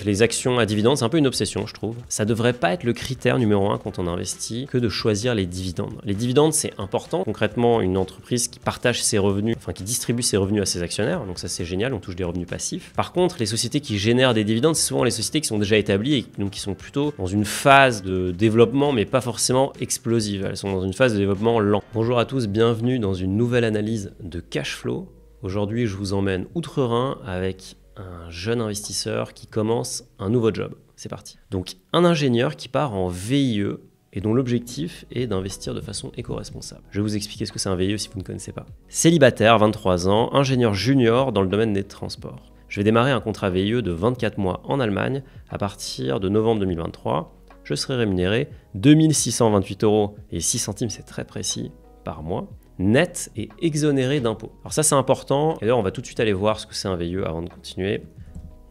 Les actions à dividendes, c'est un peu une obsession, je trouve. Ça devrait pas être le critère numéro 1 quand on investit que de choisir les dividendes. Les dividendes, c'est important. Concrètement, une entreprise qui partage ses revenus, enfin qui distribue ses revenus à ses actionnaires, donc ça c'est génial, on touche des revenus passifs. Par contre, les sociétés qui génèrent des dividendes, c'est souvent les sociétés qui sont déjà établies et donc qui sont plutôt dans une phase de développement, mais pas forcément explosive. Elles sont dans une phase de développement lent. Bonjour à tous, bienvenue dans une nouvelle analyse de cash flow. Aujourd'hui, je vous emmène outre-Rhin avec un jeune investisseur qui commence un nouveau job. C'est parti. Donc, un ingénieur qui part en VIE et dont l'objectif est d'investir de façon éco-responsable. Je vais vous expliquer ce que c'est un VIE si vous ne connaissez pas. Célibataire, 23 ans, ingénieur junior dans le domaine des transports. Je vais démarrer un contrat VIE de 24 mois en Allemagne à partir de novembre 2023. Je serai rémunéré 2628 € et 6 centimes, c'est très précis, par mois, net et exonéré d'impôts. Alors ça c'est important, et d'ailleurs on va tout de suite aller voir ce que c'est un VIE avant de continuer.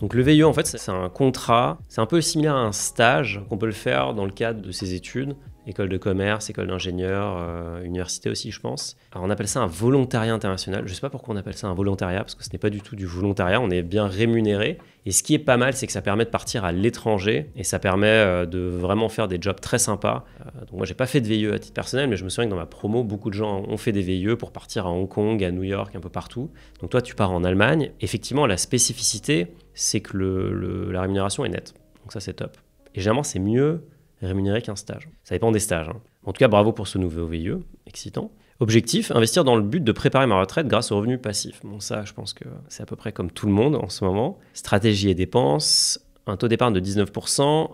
Donc le VIE en fait c'est un contrat, c'est un peu similaire à un stage qu'on peut le faire dans le cadre de ses études, école de commerce, école d'ingénieur, université aussi je pense. Alors on appelle ça un volontariat international, je ne sais pas pourquoi on appelle ça un volontariat parce que ce n'est pas du tout du volontariat, on est bien rémunéré. Et ce qui est pas mal c'est que ça permet de partir à l'étranger et ça permet de vraiment faire des jobs très sympas. Donc moi j'ai pas fait de VIE à titre personnel mais je me souviens que dans ma promo beaucoup de gens ont fait des VIE pour partir à Hong Kong, à New York, un peu partout. Donc toi tu pars en Allemagne, effectivement la spécificité c'est que la rémunération est nette, donc ça c'est top. Et généralement c'est mieux rémunéré qu'un stage. Ça dépend des stages. En tout cas, bravo pour ce nouveau VIE, excitant. Objectif, investir dans le but de préparer ma retraite grâce aux revenus passifs. Bon, ça, je pense que c'est à peu près comme tout le monde en ce moment. Stratégie et dépenses, un taux d'épargne de 19%.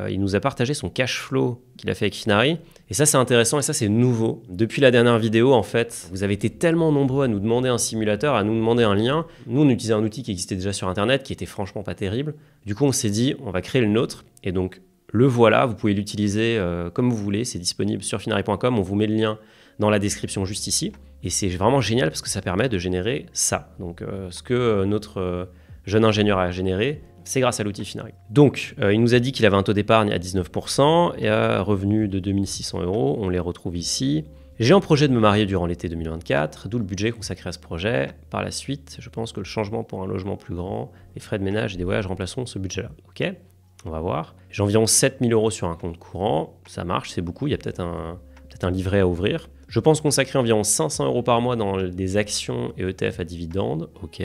Il nous a partagé son cash flow qu'il a fait avec Finari. Et ça, c'est intéressant et ça, c'est nouveau. Depuis la dernière vidéo, en fait, vous avez été tellement nombreux à nous demander un simulateur, à nous demander un lien. Nous, on utilisait un outil qui existait déjà sur Internet, qui était franchement pas terrible. Du coup, on s'est dit, on va créer le nôtre. Et donc, le voilà, vous pouvez l'utiliser comme vous voulez, c'est disponible sur finari.com, on vous met le lien dans la description juste ici. Et c'est vraiment génial parce que ça permet de générer ça. Donc ce que notre jeune ingénieur a généré, c'est grâce à l'outil Finari. Donc il nous a dit qu'il avait un taux d'épargne à 19% et un revenu de 2600 €, on les retrouve ici. J'ai en projet de me marier durant l'été 2024, d'où le budget consacré à ce projet. Par la suite, je pense que le changement pour un logement plus grand, les frais de ménage et des voyages remplaceront ce budget-là. Ok ? On va voir. J'ai environ 7000 € sur un compte courant. Ça marche, c'est beaucoup. Il y a peut-être un livret à ouvrir. Je pense consacrer environ 500 € par mois dans des actions et ETF à dividendes. Ok.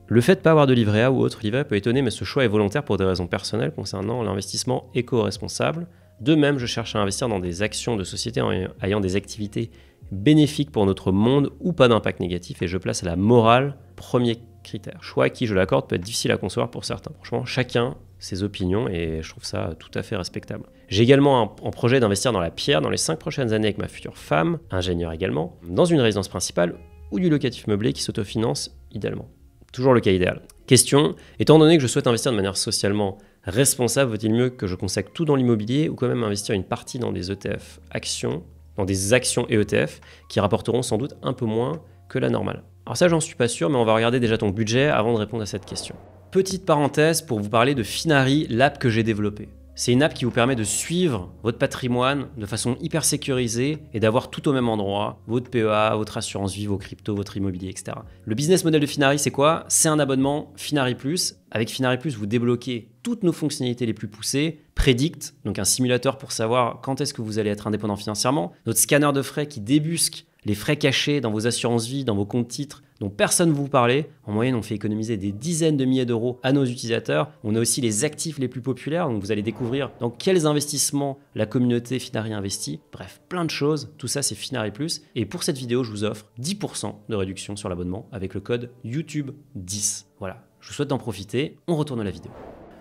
Le fait de ne pas avoir de livret A ou autre livret peut étonner, mais ce choix est volontaire pour des raisons personnelles concernant l'investissement éco-responsable. De même, je cherche à investir dans des actions de sociétés ayant des activités bénéfiques pour notre monde ou pas d'impact négatif et je place la morale premier critère. Choix qui, je l'accorde, peut être difficile à concevoir pour certains. Franchement, chacun ses opinions et je trouve ça tout à fait respectable. J'ai également un projet d'investir dans la pierre dans les 5 prochaines années avec ma future femme, ingénieure également, dans une résidence principale ou du locatif meublé qui s'autofinance idéalement. Toujours le cas idéal. Question, étant donné que je souhaite investir de manière socialement responsable, vaut-il mieux que je consacre tout dans l'immobilier ou quand même investir une partie dans des ETF actions, dans des actions et ETF qui rapporteront sans doute un peu moins que la normale? Alors ça, j'en suis pas sûr, mais on va regarder déjà ton budget avant de répondre à cette question. Petite parenthèse pour vous parler de Finari, l'app que j'ai développée. C'est une app qui vous permet de suivre votre patrimoine de façon hyper sécurisée et d'avoir tout au même endroit, votre PEA, votre assurance vie, vos cryptos, votre immobilier, etc. Le business model de Finari, c'est quoi? C'est un abonnement Finari Plus. Avec Finari Plus, vous débloquez toutes nos fonctionnalités les plus poussées, Predict, donc un simulateur pour savoir quand est-ce que vous allez être indépendant financièrement, notre scanner de frais qui débusque les frais cachés dans vos assurances vie, dans vos comptes titres, dont personne ne vous parlait. En moyenne, on fait économiser des dizaines de milliers d'euros à nos utilisateurs. On a aussi les actifs les plus populaires, donc vous allez découvrir dans quels investissements la communauté Finari investit. Bref, plein de choses. Tout ça, c'est Finari Plus. Et pour cette vidéo, je vous offre 10% de réduction sur l'abonnement avec le code YouTube10. Voilà, je vous souhaite d'en profiter. On retourne à la vidéo.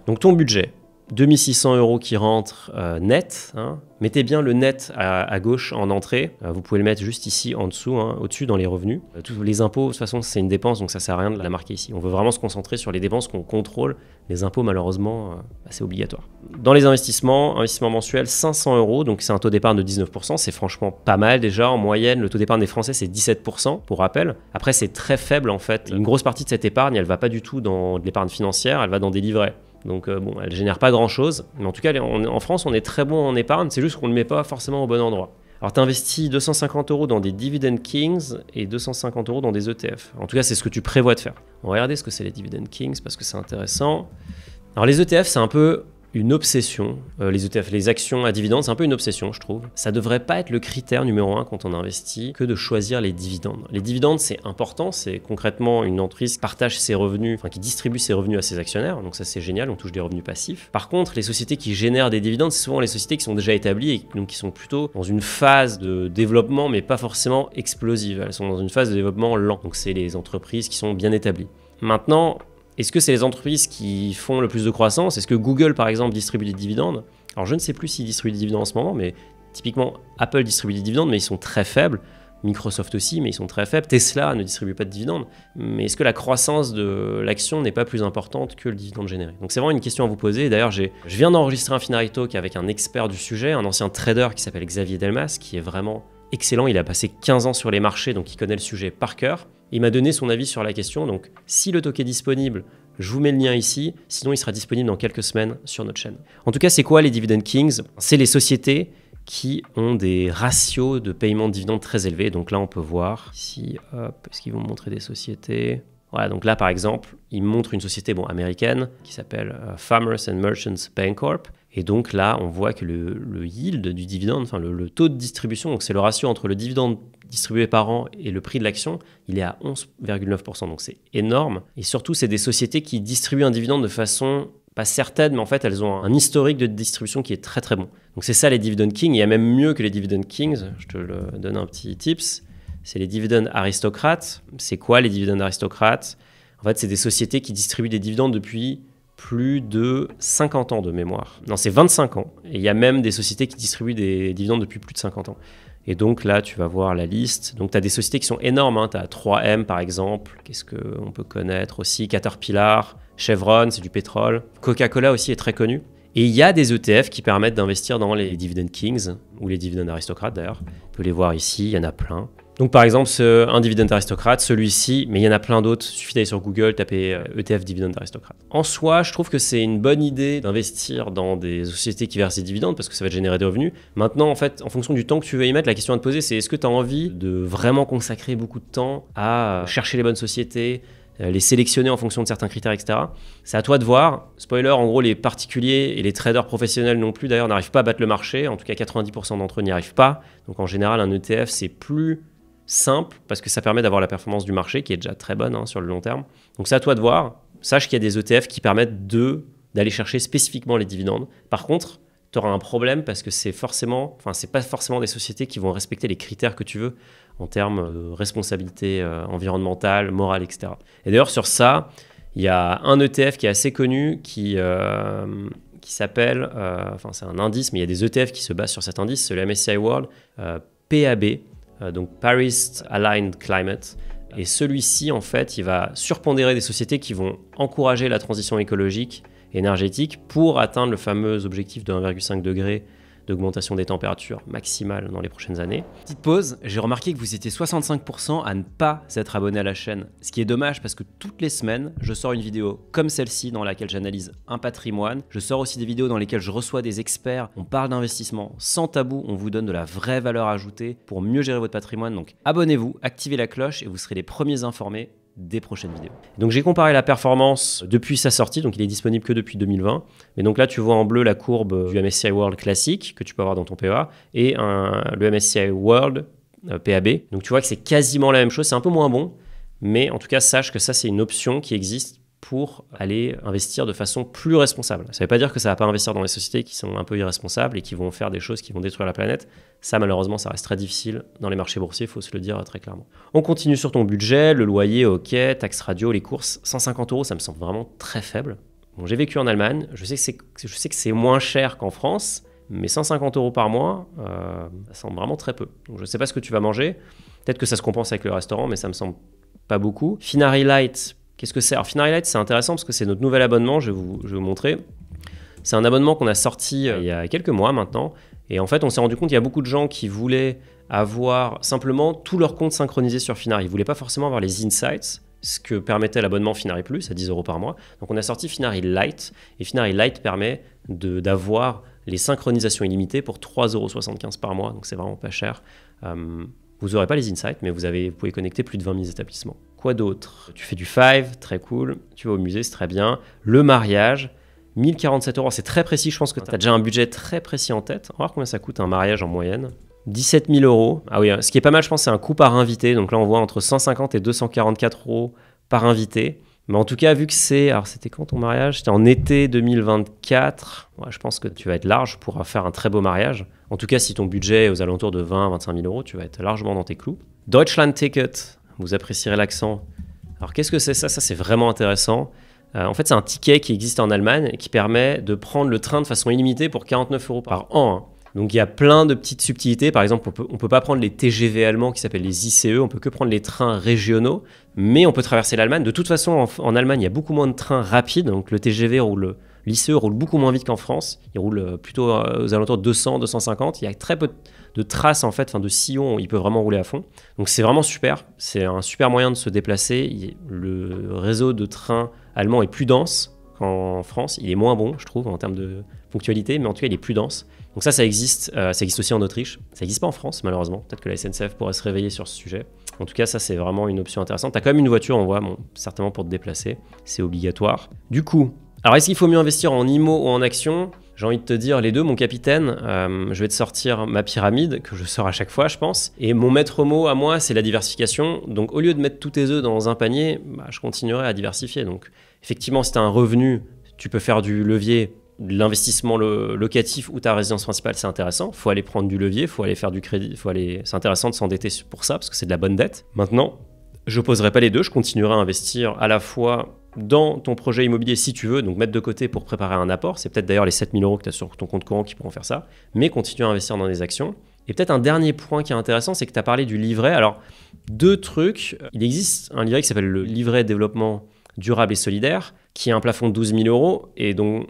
Donc ton budget, 2600 € qui rentrent net. Mettez bien le net à gauche en entrée. Vous pouvez le mettre juste ici en dessous, au-dessus dans les revenus. Tous les impôts, de toute façon, c'est une dépense, donc ça sert à rien de la marquer ici. On veut vraiment se concentrer sur les dépenses qu'on contrôle. Les impôts, malheureusement, c'est obligatoire. Dans les investissements, investissement mensuel, 500 €, donc c'est un taux d'épargne de 19%. C'est franchement pas mal déjà. En moyenne, le taux d'épargne des Français, c'est 17%, pour rappel. Après, c'est très faible en fait. Une grosse partie de cette épargne, elle va pas du tout dans de l'épargne financière, elle va dans des livrets. Donc bon, elle ne génère pas grand-chose. Mais en tout cas, en France, on est très bon en épargne. C'est juste qu'on ne le met pas forcément au bon endroit. Alors, tu investis 250 € dans des Dividend Kings et 250 € dans des ETF. En tout cas, c'est ce que tu prévois de faire. On va regarder ce que c'est les Dividend Kings parce que c'est intéressant. Alors les ETF, c'est un peu une obsession. Les ETF, les actions à dividendes, c'est un peu une obsession, je trouve. Ça devrait pas être le critère numéro 1 quand on investit que de choisir les dividendes. Les dividendes, c'est important, c'est concrètement une entreprise qui partage ses revenus, enfin qui distribue ses revenus à ses actionnaires, donc ça c'est génial, on touche des revenus passifs. Par contre, les sociétés qui génèrent des dividendes, c'est souvent les sociétés qui sont déjà établies et donc qui sont plutôt dans une phase de développement, mais pas forcément explosive. Elles sont dans une phase de développement lent, donc c'est les entreprises qui sont bien établies. Maintenant, est-ce que c'est les entreprises qui font le plus de croissance? Est-ce que Google, par exemple, distribue des dividendes? Alors, je ne sais plus s'ils distribuent des dividendes en ce moment, mais typiquement, Apple distribue des dividendes, mais ils sont très faibles. Microsoft aussi, mais ils sont très faibles. Tesla ne distribue pas de dividendes. Mais est-ce que la croissance de l'action n'est pas plus importante que le dividende généré? Donc, c'est vraiment une question à vous poser. D'ailleurs, je viens d'enregistrer un Finary Talk avec un expert du sujet, un ancien trader qui s'appelle Xavier Delmas, qui est vraiment excellent. Il a passé 15 ans sur les marchés, donc il connaît le sujet par cœur. Il m'a donné son avis sur la question, donc si le talk est disponible, je vous mets le lien ici, sinon il sera disponible dans quelques semaines sur notre chaîne. En tout cas, c'est quoi les Dividend Kings? C'est les sociétés qui ont des ratios de paiement de dividendes très élevés. Donc là, on peut voir ici, hop, est-ce qu'ils vont montrer des sociétés? Voilà, donc là, par exemple, ils montrent une société américaine qui s'appelle Farmers and Merchants Bancorp. Et donc là, on voit que le yield du dividende, enfin le taux de distribution, donc c'est le ratio entre le dividende distribué par an et le prix de l'action, il est à 11,9%. Donc c'est énorme. Et surtout, c'est des sociétés qui distribuent un dividende de façon pas certaine, mais en fait, elles ont un historique de distribution qui est très très bon. Donc c'est ça les Dividend Kings. Il y a même mieux que les Dividend Kings. Je te le donne un petit tips. C'est les dividendes aristocrates. C'est quoi les dividendes aristocrates? En fait, c'est des sociétés qui distribuent des dividendes depuis plus de 50 ans de mémoire. Non, c'est 25 ans. Et il y a même des sociétés qui distribuent des dividendes depuis plus de 50 ans. Et donc là, tu vas voir la liste. Donc tu as des sociétés qui sont énormes. Tu as 3M par exemple. Qu'est-ce qu'on peut connaître aussi? Caterpillar, Chevron, c'est du pétrole. Coca-Cola aussi est très connu. Et il y a des ETF qui permettent d'investir dans les Dividend Kings, ou les dividendes aristocrates d'ailleurs. On peut les voir ici, il y en a plein. Donc par exemple, un dividende aristocrate, celui-ci, mais il y en a plein d'autres. Il suffit d'aller sur Google, taper ETF dividende aristocrate. En soi, je trouve que c'est une bonne idée d'investir dans des sociétés qui versent des dividendes parce que ça va te générer des revenus. Maintenant, en fait, en fonction du temps que tu veux y mettre, la question à te poser, c'est est-ce que tu as envie de vraiment consacrer beaucoup de temps à chercher les bonnes sociétés, les sélectionner en fonction de certains critères, etc. C'est à toi de voir. Spoiler, en gros, les particuliers et les traders professionnels non plus, d'ailleurs, n'arrivent pas à battre le marché. En tout cas, 90% d'entre eux n'y arrivent pas. Donc en général, un ETF, c'est plus simple parce que ça permet d'avoir la performance du marché qui est déjà très bonne sur le long terme. Donc c'est à toi de voir. Sache qu'il y a des ETF qui permettent d'aller chercher spécifiquement les dividendes. Par contre, tu auras un problème parce que c'est pas forcément des sociétés qui vont respecter les critères que tu veux en termes de responsabilité environnementale, morale, etc. Et d'ailleurs, sur ça, il y a un ETF qui est assez connu qui s'appelle, c'est un indice, mais il y a des ETF qui se basent sur cet indice, c'est le MSCI World PAB, donc Paris Aligned Climate. Et celui-ci, en fait, il va surpondérer des sociétés qui vont encourager la transition écologique et énergétique pour atteindre le fameux objectif de 1,5 degré d'augmentation des températures maximales dans les prochaines années. Petite pause, j'ai remarqué que vous étiez 65% à ne pas s'être abonné à la chaîne, ce qui est dommage parce que toutes les semaines, je sors une vidéo comme celle-ci dans laquelle j'analyse un patrimoine. Je sors aussi des vidéos dans lesquelles je reçois des experts, on parle d'investissement sans tabou, on vous donne de la vraie valeur ajoutée pour mieux gérer votre patrimoine. Donc abonnez-vous, activez la cloche et vous serez les premiers informés des prochaines vidéos. Donc j'ai comparé la performance depuis sa sortie, donc il est disponible que depuis 2020. Mais donc là tu vois en bleu la courbe du MSCI World classique que tu peux avoir dans ton PEA et le MSCI World PAB. Donc tu vois que c'est quasiment la même chose, c'est un peu moins bon, mais en tout cas sache que ça c'est une option qui existe pour aller investir de façon plus responsable. Ça ne veut pas dire que ça ne va pas investir dans les sociétés qui sont un peu irresponsables et qui vont faire des choses qui vont détruire la planète. Ça, malheureusement, ça reste très difficile dans les marchés boursiers, il faut se le dire très clairement. On continue sur ton budget, le loyer, ok, taxes radio, les courses, 150 €, ça me semble vraiment très faible. Bon, j'ai vécu en Allemagne, je sais que c'est moins cher qu'en France, mais 150 € par mois, ça semble vraiment très peu. Donc, je ne sais pas ce que tu vas manger, peut-être que ça se compense avec le restaurant, mais ça me semble pas beaucoup. Finary Light, qu'est-ce que c'est? Alors Finary Light, c'est intéressant parce que c'est notre nouvel abonnement, je vais vous montrer. C'est un abonnement qu'on a sorti il y a quelques mois maintenant. Et en fait, on s'est rendu compte qu'il y a beaucoup de gens qui voulaient avoir simplement tous leurs comptes synchronisés sur Finary. Ils ne voulaient pas forcément avoir les insights, ce que permettait l'abonnement Finary Plus à 10 € par mois. Donc on a sorti Finary Lite. Et Finary Lite permet d'avoir les synchronisations illimitées pour 3,75 € par mois. Donc c'est vraiment pas cher. Vous n'aurez pas les insights, mais vous pouvez connecter plus de 20 000 établissements. Quoi d'autre? Tu fais du 5, très cool. Tu vas au musée, c'est très bien. Le mariage. 1047 €, c'est très précis, je pense que tu as déjà un budget très précis en tête. On va voir combien ça coûte un mariage en moyenne. 17 000 €. Ah oui, ce qui est pas mal, je pense, c'est un coût par invité. Donc là, on voit entre 150 et 244 € par invité. Mais en tout cas, vu que c'est... Alors, c'était quand ton mariage? C'était en été 2024. Ouais, je pense que tu vas être large pour faire un très beau mariage. En tout cas, si ton budget est aux alentours de 20-25 000 €, tu vas être largement dans tes clous. Deutschland Ticket, vous apprécierez l'accent. Alors, qu'est-ce que c'est ça? Ça, c'est vraiment intéressant. En fait, c'est un ticket qui existe en Allemagne et qui permet de prendre le train de façon illimitée pour 49 € par an. Hein. Donc il y a plein de petites subtilités. Par exemple, on peut pas prendre les TGV allemands qui s'appellent les ICE, on peut que prendre les trains régionaux, mais on peut traverser l'Allemagne. De toute façon, en Allemagne, il y a beaucoup moins de trains rapides, donc le TGV roule, l'ICE roule beaucoup moins vite qu'en France. Il roule plutôt aux alentours de 200-250. Il y a très peu de traces en fait, de sillons, il peut vraiment rouler à fond. Donc c'est vraiment super. C'est un super moyen de se déplacer. Le réseau de trains allemand est plus dense qu'en France. Il est moins bon, je trouve, en termes de ponctualité, mais en tout cas, il est plus dense. Donc ça existe. Ça existe aussi en Autriche. Ça n'existe pas en France, malheureusement. Peut-être que la SNCF pourrait se réveiller sur ce sujet. En tout cas, ça, c'est vraiment une option intéressante. Tu as quand même une voiture, on voit, certainement pour te déplacer. C'est obligatoire. Du coup, alors est-ce qu'il faut mieux investir en IMO ou en action? J'ai envie de te dire les deux, mon capitaine. Je vais te sortir ma pyramide, que je sors à chaque fois, je pense. Et mon maître mot à moi, c'est la diversification. Donc, au lieu de mettre tous tes œufs dans un panier, je continuerai à diversifier. Donc, effectivement, si tu as un revenu, tu peux faire du levier. L'investissement locatif ou ta résidence principale, c'est intéressant. Il faut aller prendre du levier, il faut aller faire du crédit. C'est intéressant de s'endetter pour ça, parce que c'est de la bonne dette. Maintenant, je n'opposerai pas les deux. Je continuerai à investir à la fois dans ton projet immobilier si tu veux, donc mettre de côté pour préparer un apport. C'est peut-être d'ailleurs les 7 000 € que tu as sur ton compte courant qui pourront faire ça. Mais continuer à investir dans des actions. Et peut-être un dernier point qui est intéressant, c'est que tu as parlé du livret. Alors, deux trucs. Il existe un livret qui s'appelle le livret développement durable et solidaire, qui a un plafond de 12 000 € et dont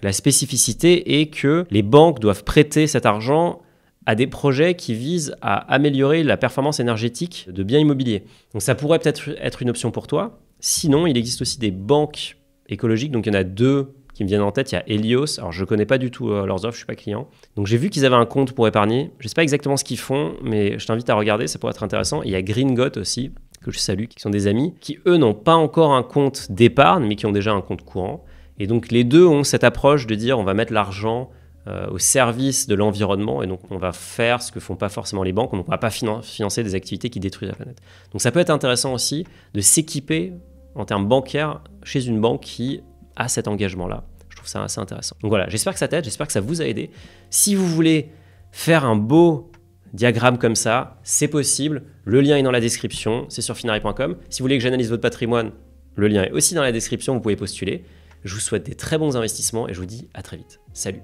la spécificité est que les banques doivent prêter cet argent à des projets qui visent à améliorer la performance énergétique de biens immobiliers. Donc ça pourrait peut-être être une option pour toi. Sinon, il existe aussi des banques écologiques, donc il y en a deux qui me viennent en tête. Il y a Helios, alors je ne connais pas du tout leurs offres, je ne suis pas client. Donc j'ai vu qu'ils avaient un compte pour épargner. Je ne sais pas exactement ce qu'ils font, mais je t'invite à regarder, ça pourrait être intéressant. Et il y a Greengot aussi, que je salue, qui sont des amis, qui eux n'ont pas encore un compte d'épargne, mais qui ont déjà un compte courant. Et donc les deux ont cette approche de dire on va mettre l'argent au service de l'environnement, et donc on va faire ce que font pas forcément les banques, donc on va pas financer des activités qui détruisent la planète. Donc ça peut être intéressant aussi de s'équiper en termes bancaires chez une banque qui a cet engagement-là. Je trouve ça assez intéressant. Donc voilà, j'espère que ça t'aide, j'espère que ça vous a aidé. Si vous voulez faire un beau diagramme comme ça, c'est possible. Le lien est dans la description, c'est sur finari.com. Si vous voulez que j'analyse votre patrimoine, le lien est aussi dans la description, vous pouvez postuler. Je vous souhaite des très bons investissements et je vous dis à très vite. Salut!